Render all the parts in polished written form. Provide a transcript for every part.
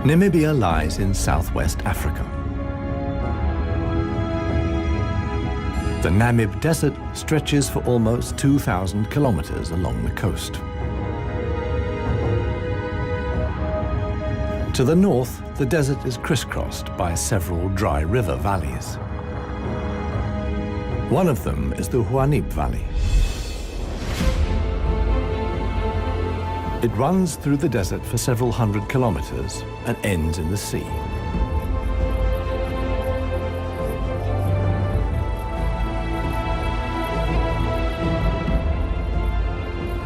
Namibia lies in southwest Africa. The Namib Desert stretches for almost 2,000 kilometers along the coast. To the north, the desert is crisscrossed by several dry river valleys. One of them is the Huanib Valley. It runs through the desert for several hundred kilometers and ends in the sea.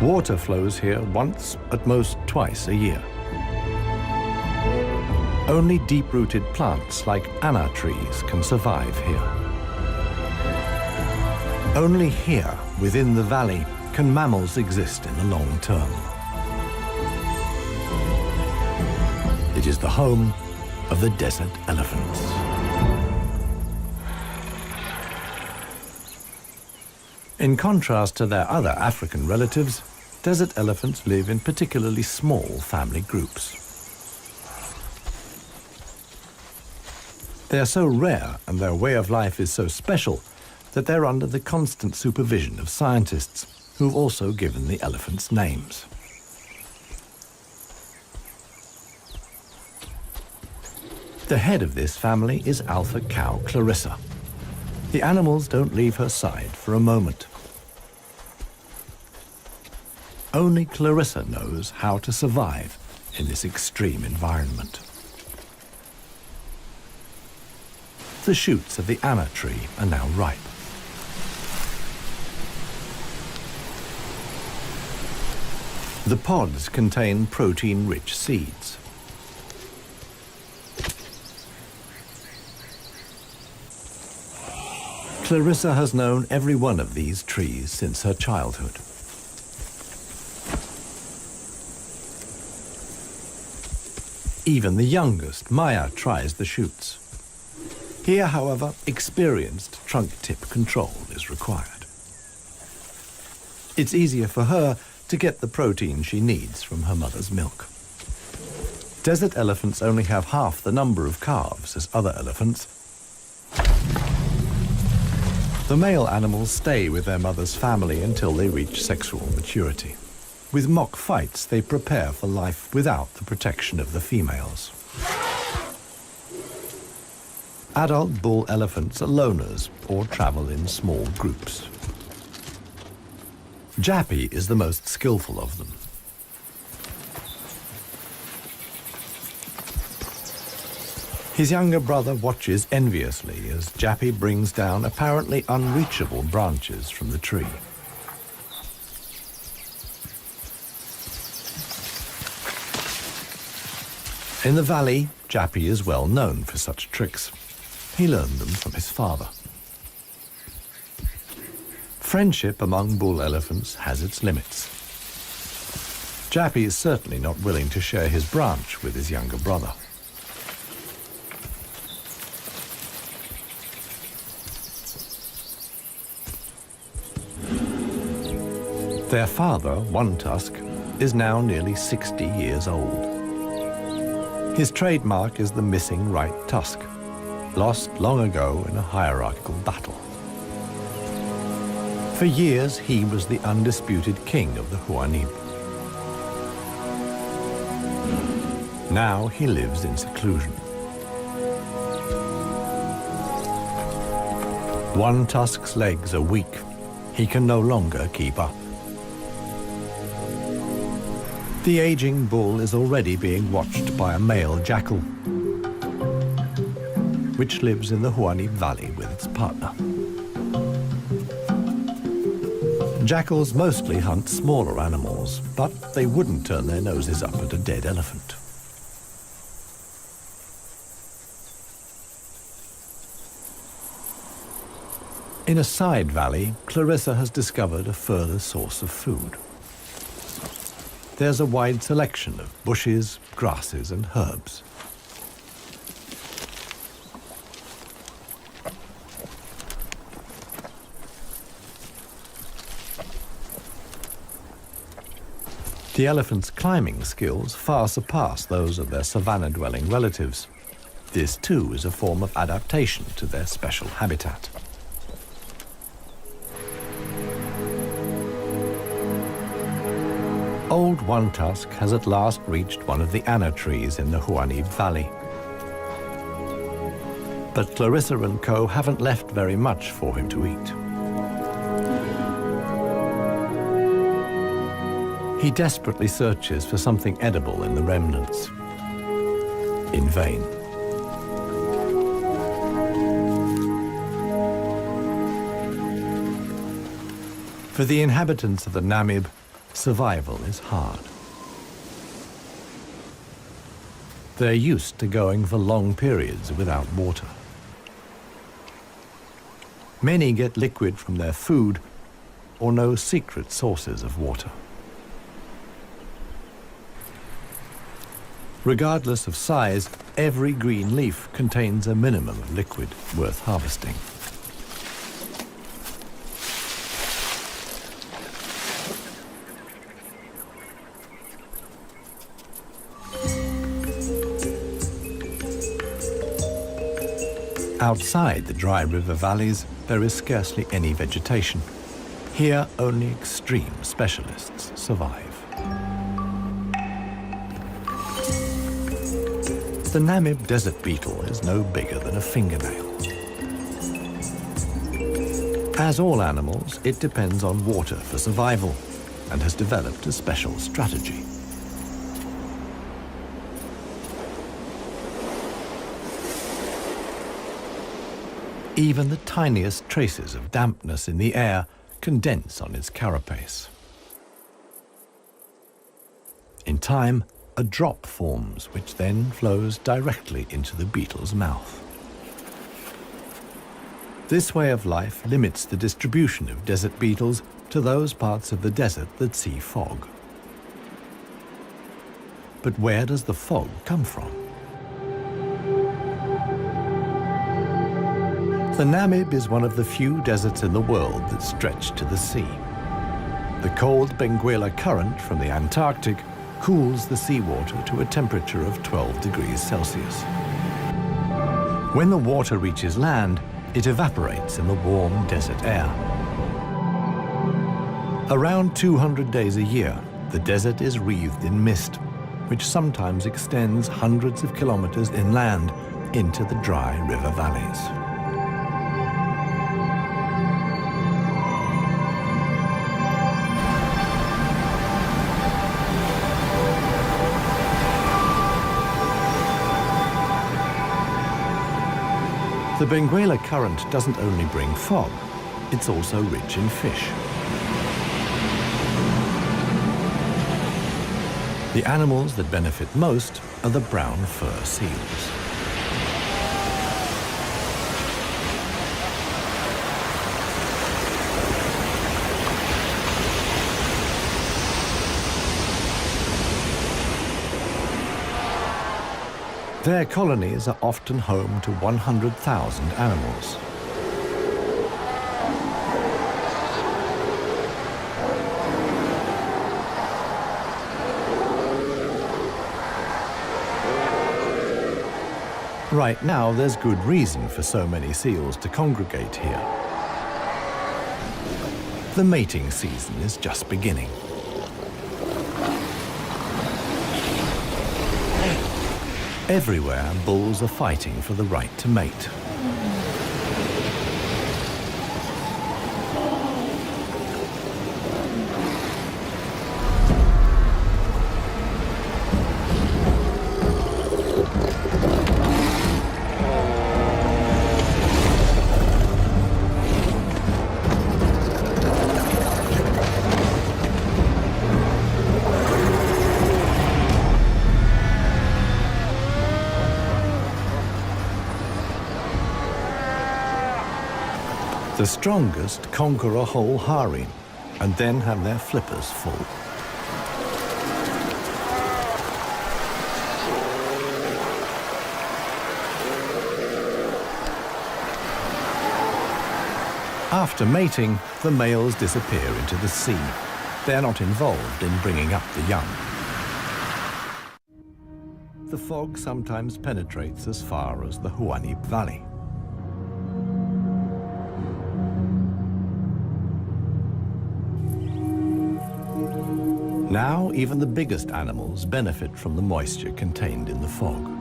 Water flows here once, at most twice a year. Only deep-rooted plants like anna trees can survive here. Only here, within the valley, can mammals exist in the long term. It is the home of the desert elephants. In contrast to their other African relatives, desert elephants live in particularly small family groups. They are so rare and their way of life is so special that they're under the constant supervision of scientists who've also given the elephants names. The head of this family is alpha cow Clarissa. The animals don't leave her side for a moment. Only Clarissa knows how to survive in this extreme environment. The shoots of the anna tree are now ripe. The pods contain protein-rich seeds. Clarissa has known every one of these trees since her childhood. Even the youngest, Maya, tries the shoots. Here, however, experienced trunk tip control is required. It's easier for her to get the protein she needs from her mother's milk. Desert elephants only have half the number of calves as other elephants. The male animals stay with their mother's family until they reach sexual maturity. With mock fights, they prepare for life without the protection of the females. Adult bull elephants are loners or travel in small groups. Jappy is the most skillful of them. His younger brother watches enviously as Jappy brings down apparently unreachable branches from the tree. In the valley, Jappy is well known for such tricks. He learned them from his father. Friendship among bull elephants has its limits. Jappy is certainly not willing to share his branch with his younger brother. Their father, One Tusk, is now nearly 60 years old. His trademark is the missing right tusk, lost long ago in a hierarchical battle. For years, he was the undisputed king of the Huanib. Now he lives in seclusion. One Tusk's legs are weak. He can no longer keep up. The aging bull is already being watched by a male jackal, which lives in the Huanib Valley with its partner. Jackals mostly hunt smaller animals, but they wouldn't turn their noses up at a dead elephant. In a side valley, Clarissa has discovered a further source of food. There's a wide selection of bushes, grasses, and herbs. The elephant's climbing skills far surpass those of their savanna-dwelling relatives. This too is a form of adaptation to their special habitat. Old One Tusk has at last reached one of the anna trees in the Huanib Valley. But Clarissa and co haven't left very much for him to eat. He desperately searches for something edible in the remnants. In vain. For the inhabitants of the Namib, survival is hard. They're used to going for long periods without water. Many get liquid from their food or know secret sources of water. Regardless of size, every green leaf contains a minimum of liquid worth harvesting. Outside the dry river valleys, there is scarcely any vegetation. Here, only extreme specialists survive. The Namib desert beetle is no bigger than a fingernail. As all animals, it depends on water for survival and has developed a special strategy. Even the tiniest traces of dampness in the air condense on its carapace. In time, a drop forms, which then flows directly into the beetle's mouth. This way of life limits the distribution of desert beetles to those parts of the desert that see fog. But where does the fog come from? The Namib is one of the few deserts in the world that stretch to the sea. The cold Benguela current from the Antarctic cools the seawater to a temperature of 12 degrees Celsius. When the water reaches land, it evaporates in the warm desert air. Around 200 days a year, the desert is wreathed in mist, which sometimes extends hundreds of kilometers inland into the dry river valleys. The Benguela current doesn't only bring fog, it's also rich in fish. The animals that benefit most are the brown fur seals. Their colonies are often home to 100,000 animals. Right now, there's good reason for so many seals to congregate here. The mating season is just beginning. Everywhere, bulls are fighting for the right to mate. The strongest conquer a whole harem and then have their flippers full. After mating, the males disappear into the sea, They're not involved in bringing up the young. The fog sometimes penetrates as far as the Huanib Valley. Now, even the biggest animals benefit from the moisture contained in the fog.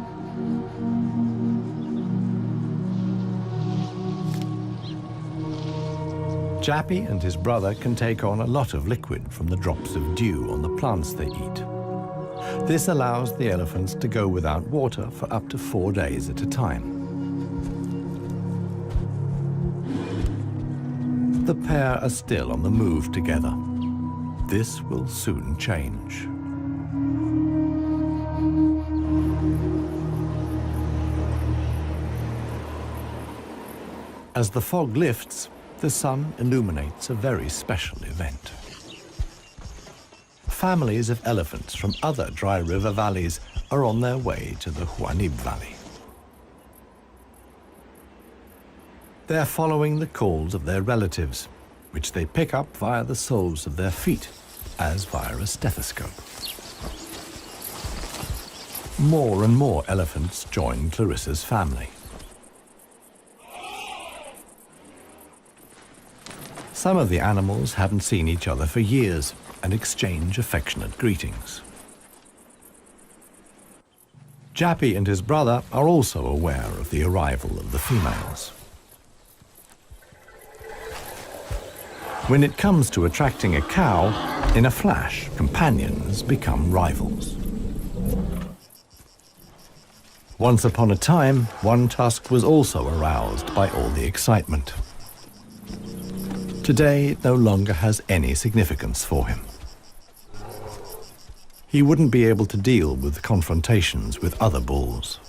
Jappy and his brother can take on a lot of liquid from the drops of dew on the plants they eat. This allows the elephants to go without water for up to 4 days at a time. The pair are still on the move together. This will soon change. As the fog lifts, the sun illuminates a very special event. Families of elephants from other dry river valleys are on their way to the Huanib Valley. They're following the calls of their relatives, which they pick up via the soles of their feet, as via a stethoscope. More and more elephants join Clarissa's family. Some of the animals haven't seen each other for years and exchange affectionate greetings. Jappy and his brother are also aware of the arrival of the females. When it comes to attracting a cow, in a flash, companions become rivals. Once upon a time, one tusk was also aroused by all the excitement. Today, it no longer has any significance for him. He wouldn't be able to deal with confrontations with other bulls.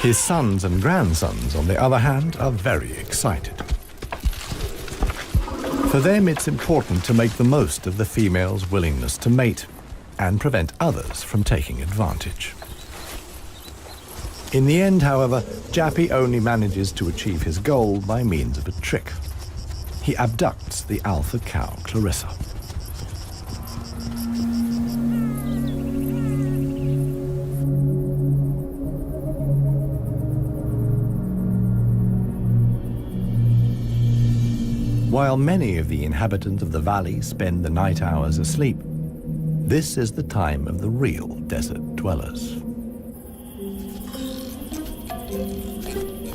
His sons and grandsons, on the other hand, are very excited. For them, it's important to make the most of the female's willingness to mate and prevent others from taking advantage. In the end, however, Jappy only manages to achieve his goal by means of a trick. He abducts the alpha cow, Clarissa. While many of the inhabitants of the valley spend the night hours asleep, this is the time of the real desert dwellers.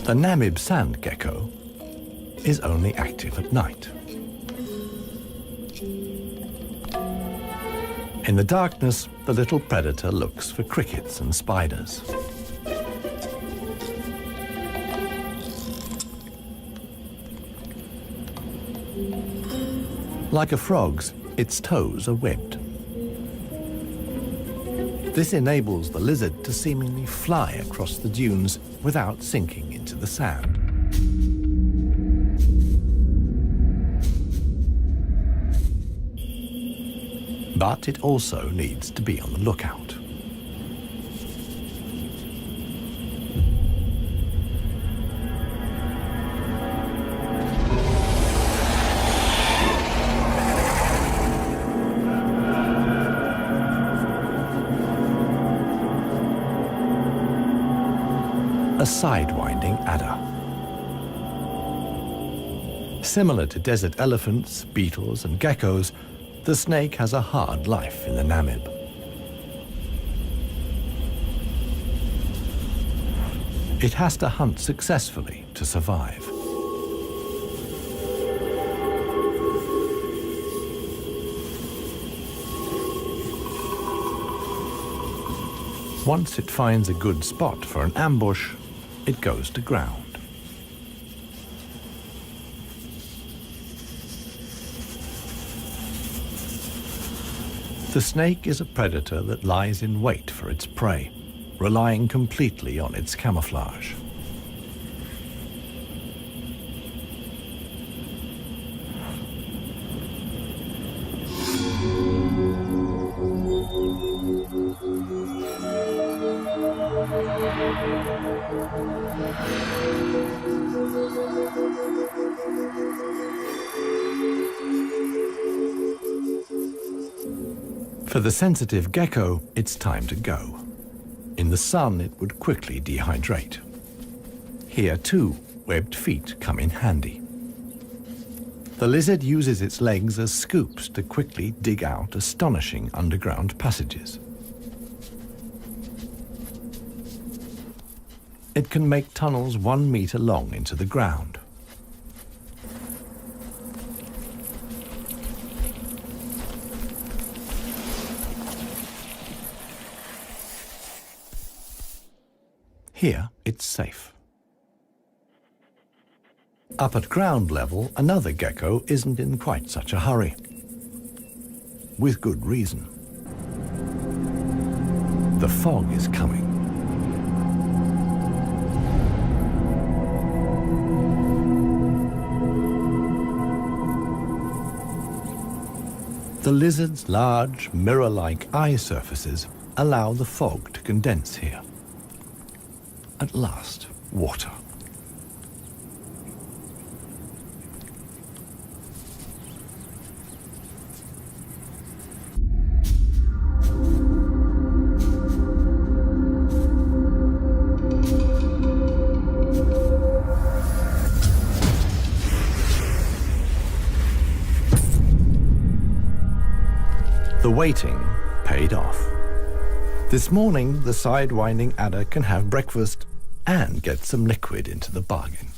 The Namib sand gecko is only active at night. In the darkness, the little predator looks for crickets and spiders. Like a frog's, its toes are webbed. This enables the lizard to seemingly fly across the dunes without sinking into the sand. But it also needs to be on the lookout. A sidewinding adder. Similar to desert elephants, beetles, and geckos, the snake has a hard life in the Namib. It has to hunt successfully to survive. Once it finds a good spot for an ambush, it goes to ground. The snake is a predator that lies in wait for its prey, relying completely on its camouflage. For the sensitive gecko, it's time to go. In the sun, it would quickly dehydrate. Here, too, webbed feet come in handy. The lizard uses its legs as scoops to quickly dig out astonishing underground passages. It can make tunnels 1 meter long into the ground. Here, it's safe. Up at ground level, another gecko isn't in quite such a hurry. With good reason. The fog is coming. The lizard's large, mirror-like eye surfaces allow the fog to condense here. At last, water. The waiting paid off. This morning, the sidewinding adder can have breakfast and get some liquid into the bargain.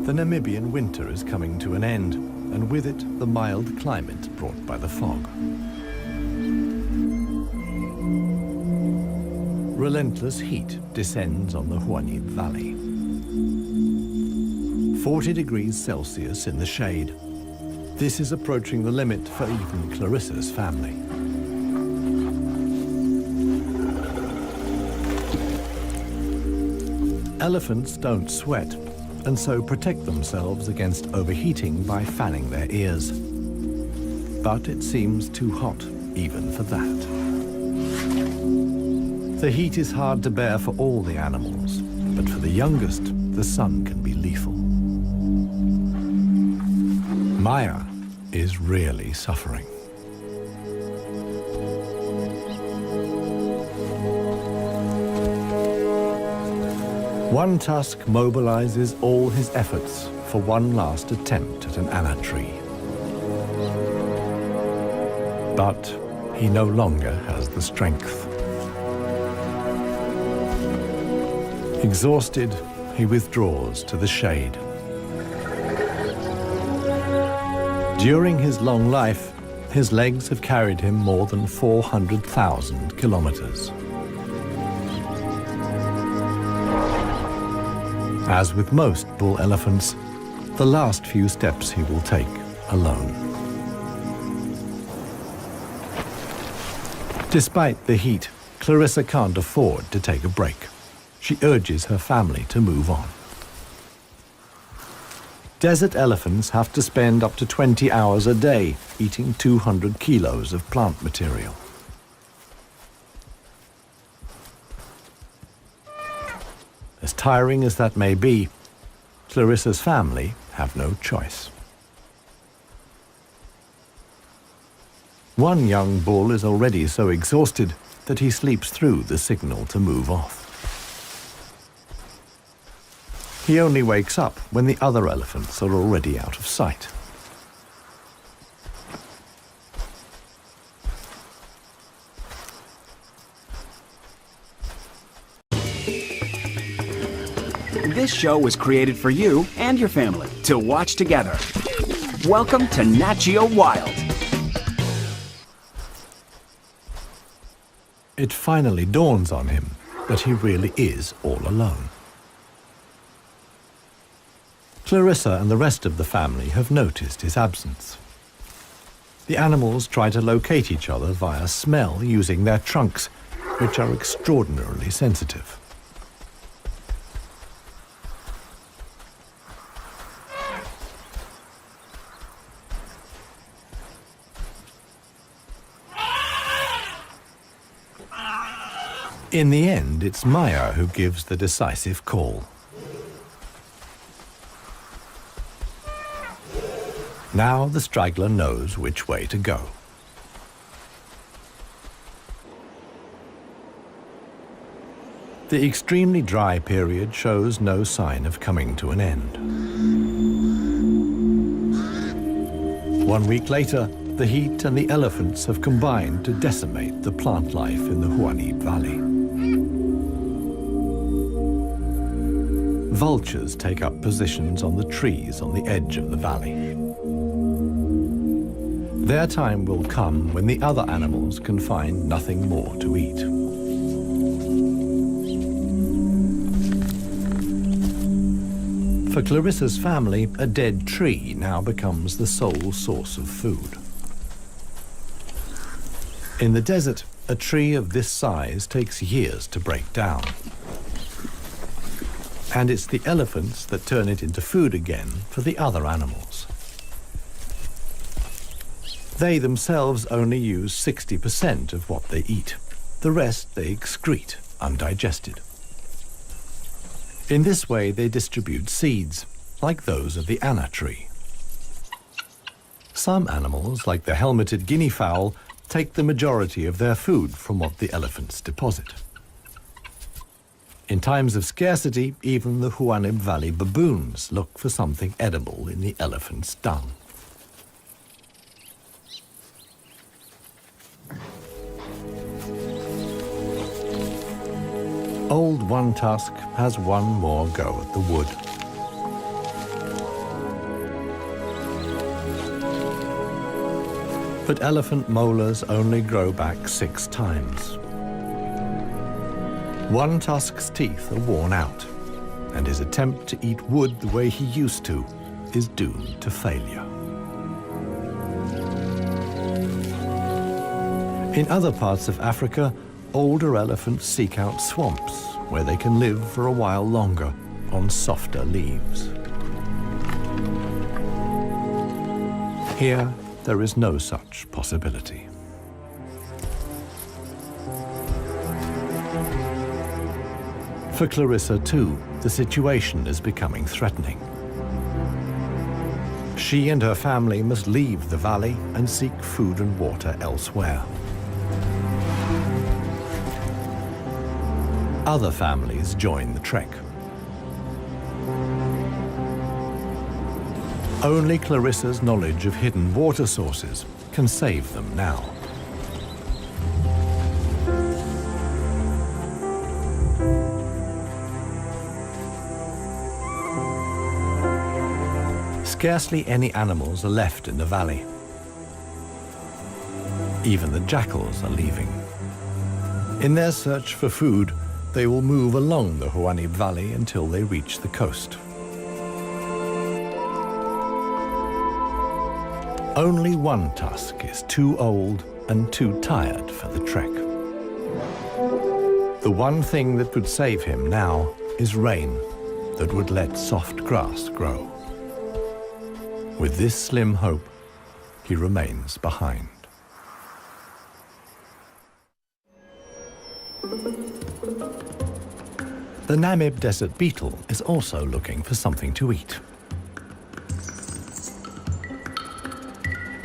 The Namibian winter is coming to an end, and with it, the mild climate brought by the fog. Relentless heat descends on the Huanid Valley. 40 degrees Celsius in the shade. This is approaching the limit for even Clarissa's family. Elephants don't sweat, and so protect themselves against overheating by fanning their ears. But it seems too hot, even for that. The heat is hard to bear for all the animals, but for the youngest, the sun can be lethal. Maya is really suffering. One tusk mobilizes all his efforts for one last attempt at an anna tree. But he no longer has the strength. Exhausted, he withdraws to the shade. During his long life, his legs have carried him more than 400,000 kilometers. As with most bull elephants, the last few steps he will take alone. Despite the heat, Clarissa can't afford to take a break. She urges her family to move on. Desert elephants have to spend up to 20 hours a day eating 200 kilos of plant material. As tiring as that may be, Clarissa's family have no choice. One young bull is already so exhausted that he sleeps through the signal to move off. He only wakes up when the other elephants are already out of sight. This show was created for you and your family to watch together. Welcome to Nat Geo Wild. It finally dawns on him that he really is all alone. Clarissa and the rest of the family have noticed his absence. The animals try to locate each other via smell using their trunks, which are extraordinarily sensitive. In the end, it's Maya who gives the decisive call. Now the straggler knows which way to go. The extremely dry period shows no sign of coming to an end. 1 week later, the heat and the elephants have combined to decimate the plant life in the Huanim Valley. Vultures take up positions on the trees on the edge of the valley. Their time will come when the other animals can find nothing more to eat. For Clarissa's family, a dead tree now becomes the sole source of food. In the desert, a tree of this size takes years to break down. And it's the elephants that turn it into food again for the other animals. They themselves only use 60% of what they eat. The rest they excrete undigested. In this way, they distribute seeds, like those of the anna tree. Some animals, like the helmeted guinea fowl, take the majority of their food from what the elephants deposit. In times of scarcity, even the Huanim Valley baboons look for something edible in the elephant's dung. Old One Tusk has one more go at the wood. But elephant molars only grow back 6 times. One Tusk's teeth are worn out, and his attempt to eat wood the way he used to is doomed to failure. In other parts of Africa, older elephants seek out swamps where they can live for a while longer on softer leaves. Here, there is no such possibility. For Clarissa, too, the situation is becoming threatening. She and her family must leave the valley and seek food and water elsewhere. Other families join the trek. Only Clarissa's knowledge of hidden water sources can save them now. Scarcely any animals are left in the valley. Even the jackals are leaving. In their search for food, they will move along the Huanim Valley until they reach the coast. Only One Tusk is too old and too tired for the trek. The one thing that could save him now is rain that would let soft grass grow. With this slim hope, he remains behind. The Namib desert beetle is also looking for something to eat.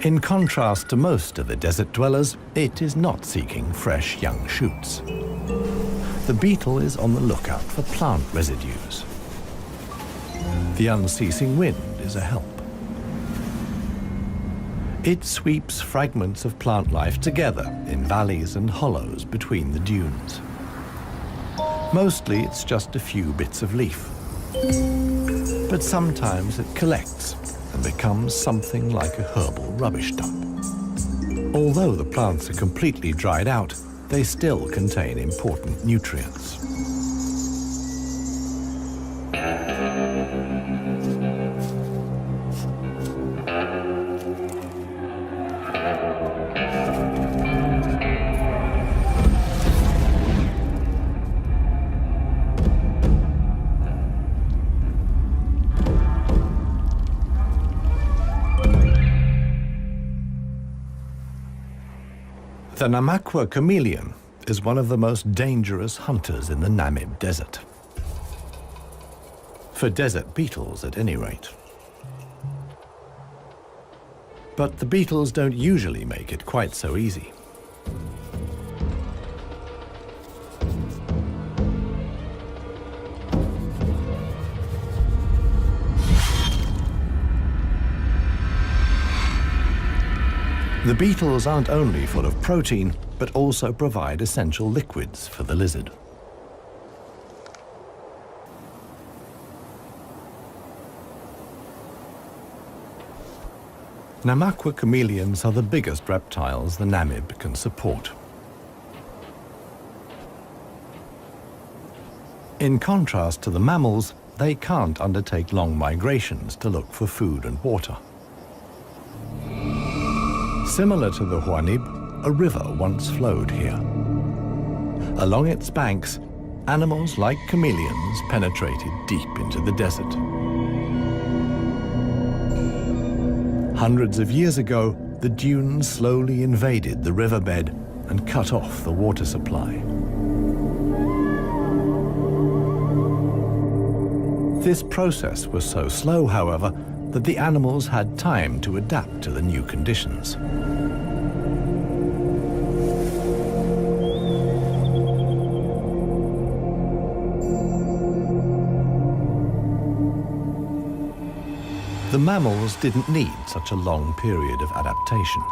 In contrast to most of the desert dwellers, it is not seeking fresh young shoots. The beetle is on the lookout for plant residues. The unceasing wind is a help. It sweeps fragments of plant life together in valleys and hollows between the dunes. Mostly it's just a few bits of leaf. But sometimes it collects and becomes something like a herbal rubbish dump. Although the plants are completely dried out, they still contain important nutrients. The Namakwa chameleon is one of the most dangerous hunters in the Namib Desert. For desert beetles, at any rate. But the beetles don't usually make it quite so easy. The beetles aren't only full of protein, but also provide essential liquids for the lizard. Namakwa chameleons are the biggest reptiles the Namib can support. In contrast to the mammals, they can't undertake long migrations to look for food and water. Similar to the Huanib, a river once flowed here. Along its banks, animals like chameleons penetrated deep into the desert. Hundreds of years ago, the dunes slowly invaded the riverbed and cut off the water supply. This process was so slow, however, that the animals had time to adapt to the new conditions. The mammals didn't need such a long period of adaptation.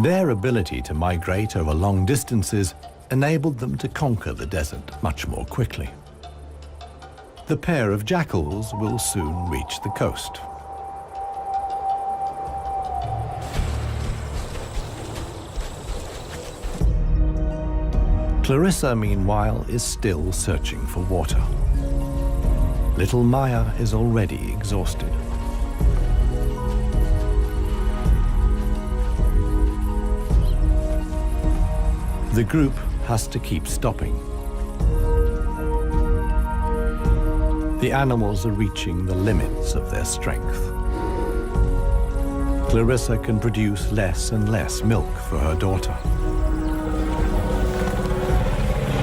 Their ability to migrate over long distances enabled them to conquer the desert much more quickly. The pair of jackals will soon reach the coast. Clarissa, meanwhile, is still searching for water. Little Maya is already exhausted. The group has to keep stopping. The animals are reaching the limits of their strength. Clarissa can produce less and less milk for her daughter.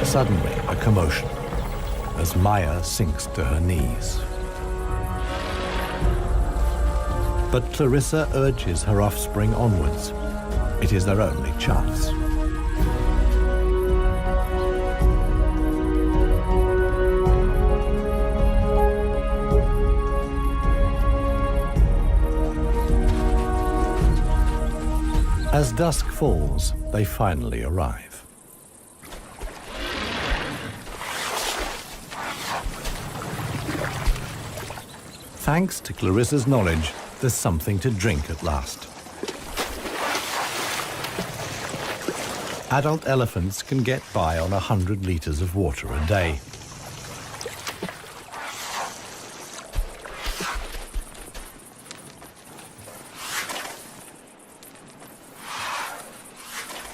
Suddenly, a commotion as Maya sinks to her knees. But Clarissa urges her offspring onwards. It is their only chance. As dusk falls, they finally arrive. Thanks to Clarissa's knowledge, there's something to drink at last. Adult elephants can get by on 100 liters of water a day.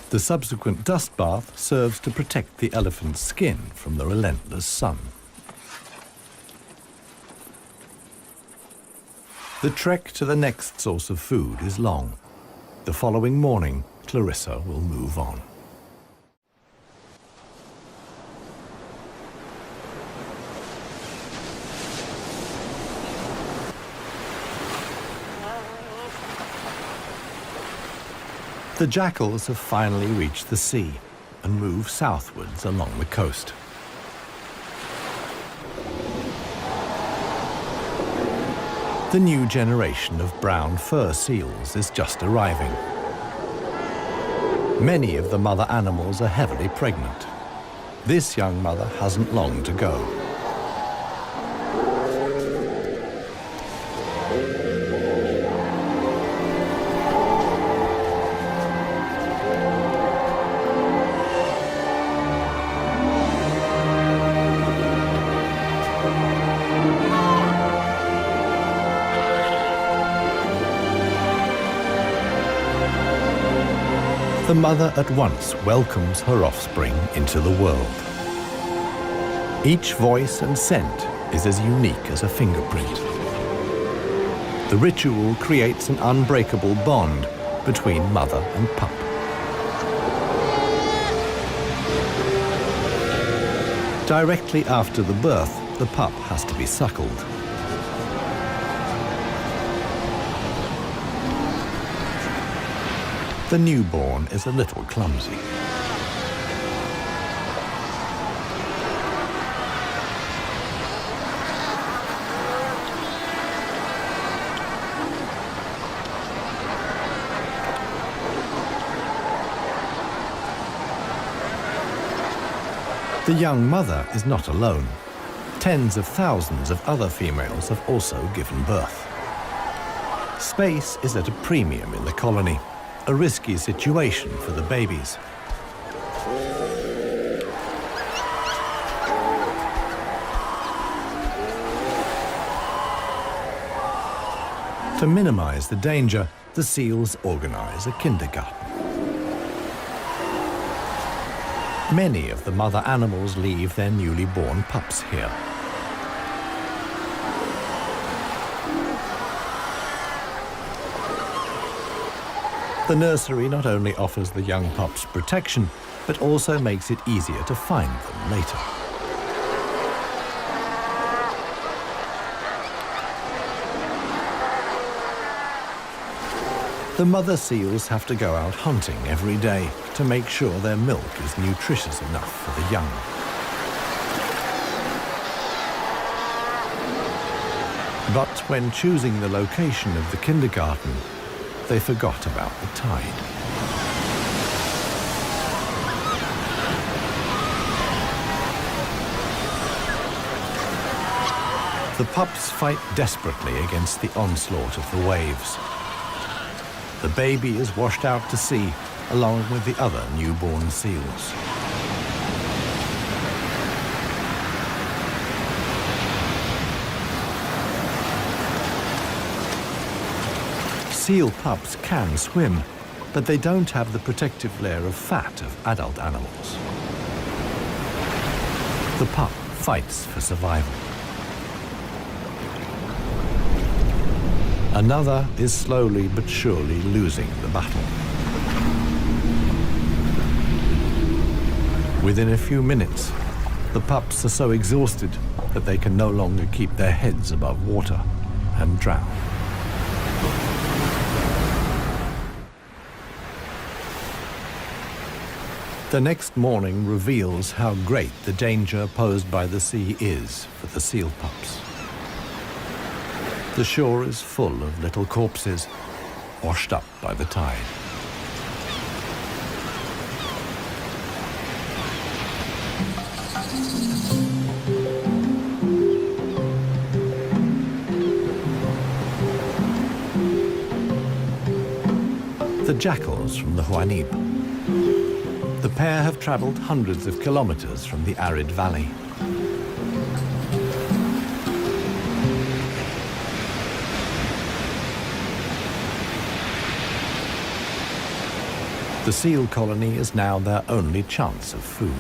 The subsequent dust bath serves to protect the elephant's skin from the relentless sun. The trek to the next source of food is long. The following morning, Clarissa will move on. The jackals have finally reached the sea and move southwards along the coast. The new generation of brown fur seals is just arriving. Many of the mother animals are heavily pregnant. This young mother hasn't long to go. The mother at once welcomes her offspring into the world. Each voice and scent is as unique as a fingerprint. The ritual creates an unbreakable bond between mother and pup. Directly after the birth, the pup has to be suckled. The newborn is a little clumsy. The young mother is not alone. Tens of thousands of other females have also given birth. Space is at a premium in the colony, a risky situation for the babies. To minimize the danger, the seals organize a kindergarten. Many of the mother animals leave their newly born pups here. The nursery not only offers the young pups protection, but also makes it easier to find them later. The mother seals have to go out hunting every day to make sure their milk is nutritious enough for the young. But when choosing the location of the kindergarten, they forgot about the tide. The pups fight desperately against the onslaught of the waves. The baby is washed out to sea along with the other newborn seals. Seal pups can swim, but they don't have the protective layer of fat of adult animals. The pup fights for survival. Another is slowly but surely losing the battle. Within a few minutes, the pups are so exhausted that they can no longer keep their heads above water and drown. The next morning reveals how great the danger posed by the sea is for the seal pups. The shore is full of little corpses, washed up by the tide. The jackals from the Huanib. The pair have traveled hundreds of kilometers from the arid valley. The seal colony is now their only chance of food.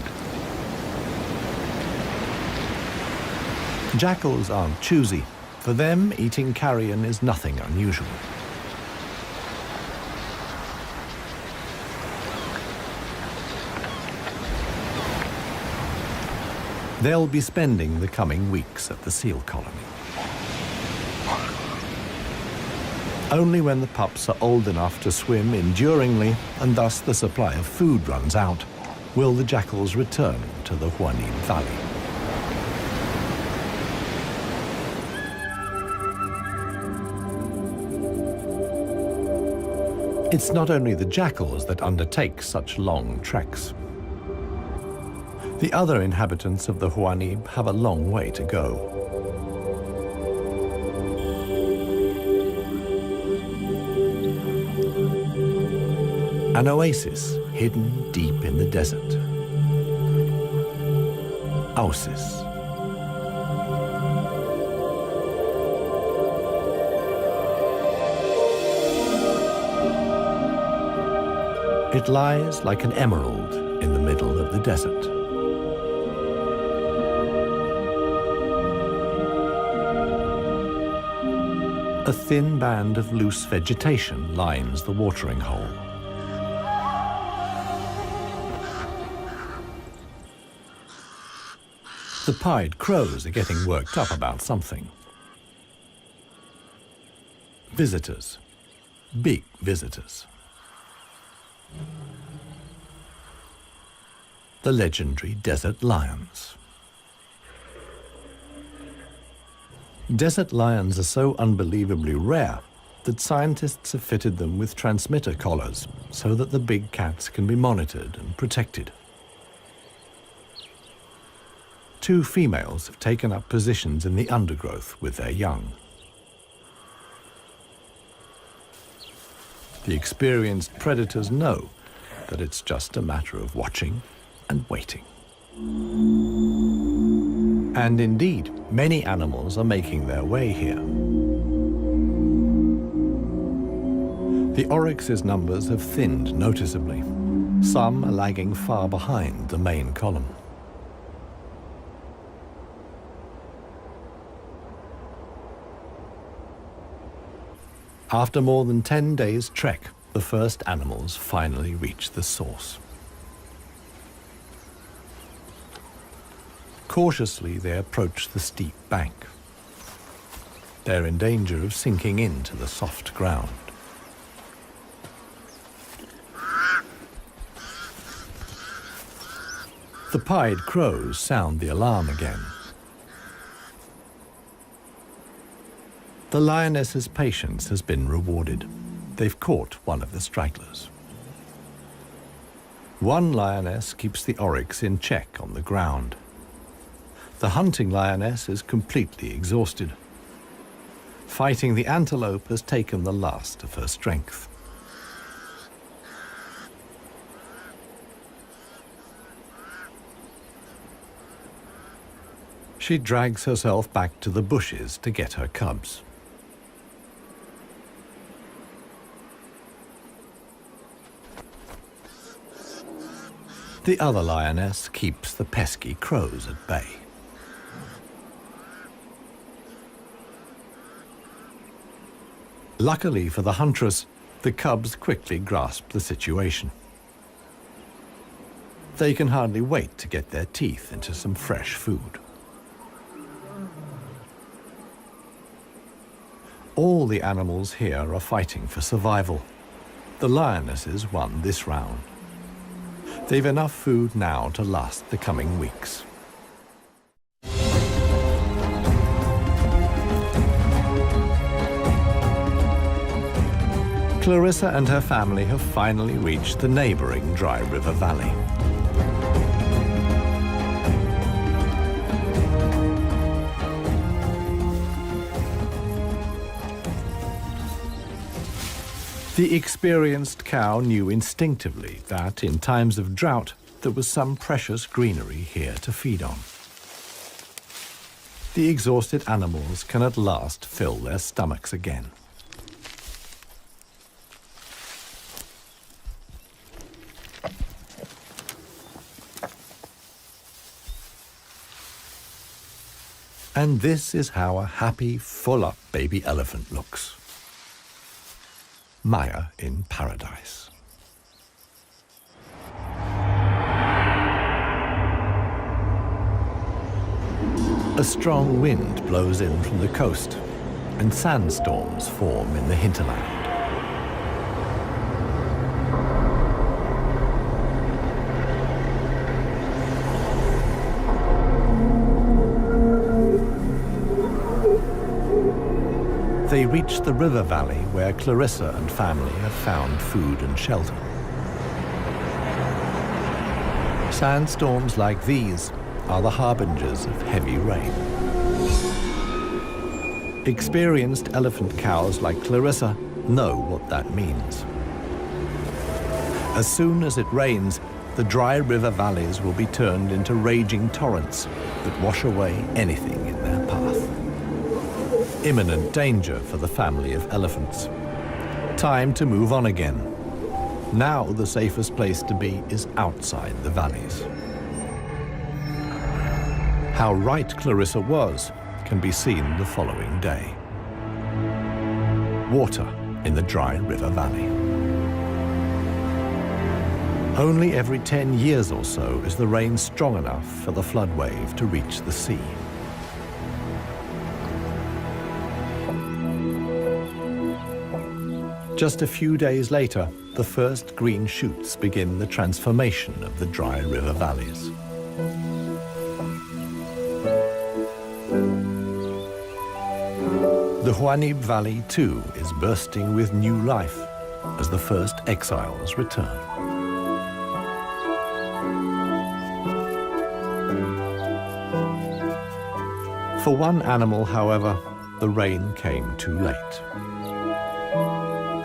Jackals aren't choosy. For them, eating carrion is nothing unusual. They'll be spending the coming weeks at the seal colony. Only when the pups are old enough to swim enduringly, and thus the supply of food runs out, will the jackals return to the Huanib Valley. It's not only the jackals that undertake such long treks. The other inhabitants of the Huanib have a long way to go. An oasis hidden deep in the desert. Oasis. It lies like an emerald in the middle of the desert. A thin band of loose vegetation lines the watering hole. The pied crows are getting worked up about something. Visitors. Big visitors. The legendary desert lions. Desert lions are so unbelievably rare that scientists have fitted them with transmitter collars so that the big cats can be monitored and protected. Two females have taken up positions in the undergrowth with their young. The experienced predators know that it's just a matter of watching and waiting. And indeed, many animals are making their way here. The oryx's numbers have thinned noticeably. Some are lagging far behind the main column. After more than 10 days' trek, the first animals finally reach the source. Cautiously, they approach the steep bank. They're in danger of sinking into the soft ground. The pied crows sound the alarm again. The lioness's patience has been rewarded. They've caught one of the stragglers. One lioness keeps the oryx in check on the ground. The hunting lioness is completely exhausted. Fighting the antelope has taken the last of her strength. She drags herself back to the bushes to get her cubs. The other lioness keeps the pesky crows at bay. Luckily for the huntress, the cubs quickly grasp the situation. They can hardly wait to get their teeth into some fresh food. All the animals here are fighting for survival. The lionesses won this round. They've enough food now to last the coming weeks. Clarissa and her family have finally reached the neighboring dry river valley. The experienced cow knew instinctively that in times of drought, there was some precious greenery here to feed on. The exhausted animals can at last fill their stomachs again. And this is how a happy, full-up baby elephant looks. Maya in paradise. A strong wind blows in from the coast, and sandstorms form in the hinterland. They reach the river valley where Clarissa and family have found food and shelter. Sandstorms like these are the harbingers of heavy rain. Experienced elephant cows like Clarissa know what that means. As soon as it rains, the dry river valleys will be turned into raging torrents that wash away anything in their path. Imminent danger for the family of elephants. Time to move on again. Now the safest place to be is outside the valleys. How right Clarissa was can be seen the following day. Water in the dry river valley. Only every 10 years or so is the rain strong enough for the flood wave to reach the sea. Just a few days later, the first green shoots begin the transformation of the dry river valleys. The Huanib Valley, too, is bursting with new life as the first exiles return. For one animal, however, the rain came too late.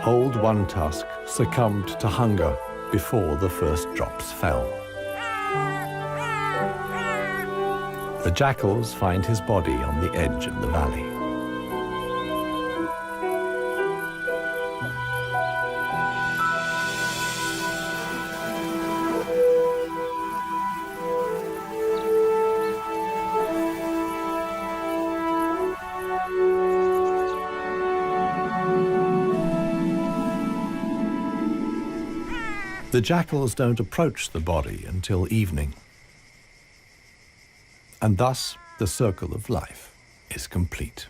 Old One Tusk succumbed to hunger before the first drops fell. The jackals find his body on the edge of the valley. The jackals don't approach the body until evening. And thus, the circle of life is complete.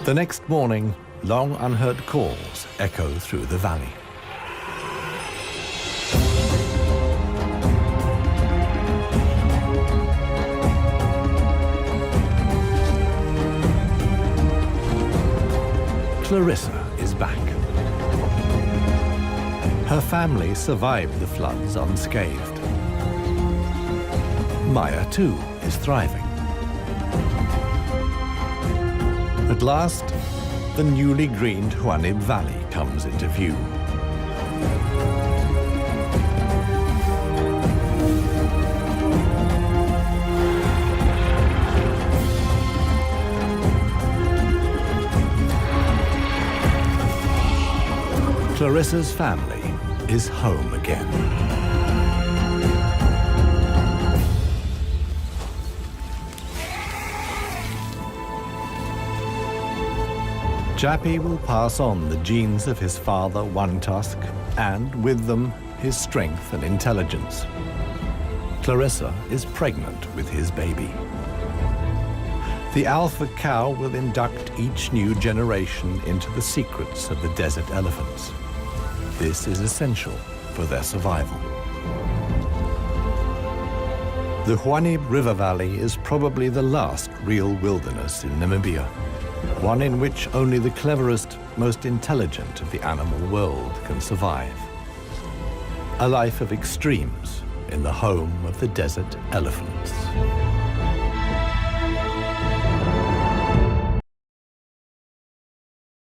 The next morning, long unheard calls echo through the valley. Clarissa is back. Her family survived the floods unscathed. Maya, too, is thriving. At last, the newly greened Huanib Valley comes into view. Clarissa's family is home again. Jappy will pass on the genes of his father, One Tusk, and with them, his strength and intelligence. Clarissa is pregnant with his baby. The alpha cow will induct each new generation into the secrets of the desert elephants. This is essential for their survival. The Huanib River Valley is probably the last real wilderness in Namibia, one in which only the cleverest, most intelligent of the animal world can survive. A life of extremes in the home of the desert elephants.